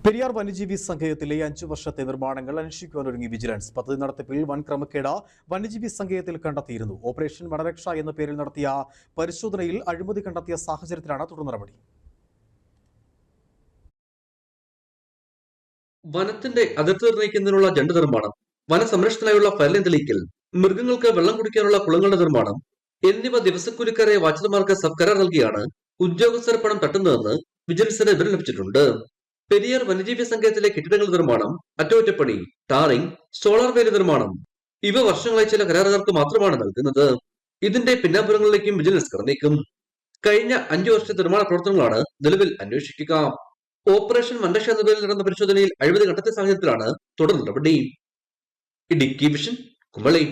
പെരിയാർ വന്യജീവി സങ്കേതത്തിലെ 5 വർഷത്തെ നിർമ്മാണങ്ങൾ അന്വേഷിക്കുവാനൊരുങ്ങി വിജിലൻസ്. പദ്ധതി നടത്തിപ്പിൽ വൻ ക്രമക്കേട് വന്യജീവി സങ്കേതത്തിൽ കണ്ടെത്തിയിരുന്നു. ഓപ്പറേഷൻ വനരക്ഷ എന്ന പേരിൽ നടത്തിയ പരിശോധനയിൽ അഴിമതി കണ്ടെത്തിയ സാഹചര്യത്തിലാണ് തുടർ നടപടി. വനത്തിന്റെ അതിർത്തി നിർണ്ണയിക്കുന്നതിനുള്ള ജണ്ട് നിർമ്മാണം, വനസംരക്ഷണത്തിനായുള്ള ഫയലിൻ തെളിയിക്കൽ, മൃഗങ്ങൾക്ക് വെള്ളം കുടിക്കാനുള്ള കുളങ്ങളുടെ നിർമ്മാണം എന്നിവ ദിവസക്കൂലിക്കാരെ വാച്ചർമാർക്ക് സബ് കരാർ നൽകിയാണ് ഉദ്യോഗസ്ഥർ പണം തട്ടുന്നതെന്ന് വിജിലൻസിന് വിവരം ലഭിച്ചിട്ടുണ്ട്. പെരിയാർ വന്യജീവി സങ്കേതത്തിലെ കെട്ടിടങ്ങളുടെ നിർമ്മാണം, അറ്റകുറ്റപ്പണി, ടാറിംഗ്, സോളാർ വേലി നിർമ്മാണം ഇവ വർഷങ്ങളായി ചില കരാറുകാർക്ക് മാത്രമാണ് നൽകുന്നത്. ഇതിന്റെ പിന്നാമ്പുറങ്ങളിലേക്കും വിജിലൻസ് കടന്നേക്കും. കഴിഞ്ഞ 5 വർഷത്തെ നിർമ്മാണ പ്രവർത്തനങ്ങളാണ് നിലവിൽ അന്വേഷിക്കുക. ഓപ്പറേഷൻ വനരക്ഷ എന്ന പേരിൽ നടന്ന പരിശോധനയിൽ അഴിമതി കണ്ടെത്തിയ സാഹചര്യത്തിലാണ് തുടർ നടപടി. ഇടുക്കി വിഷൻ, കുമളി.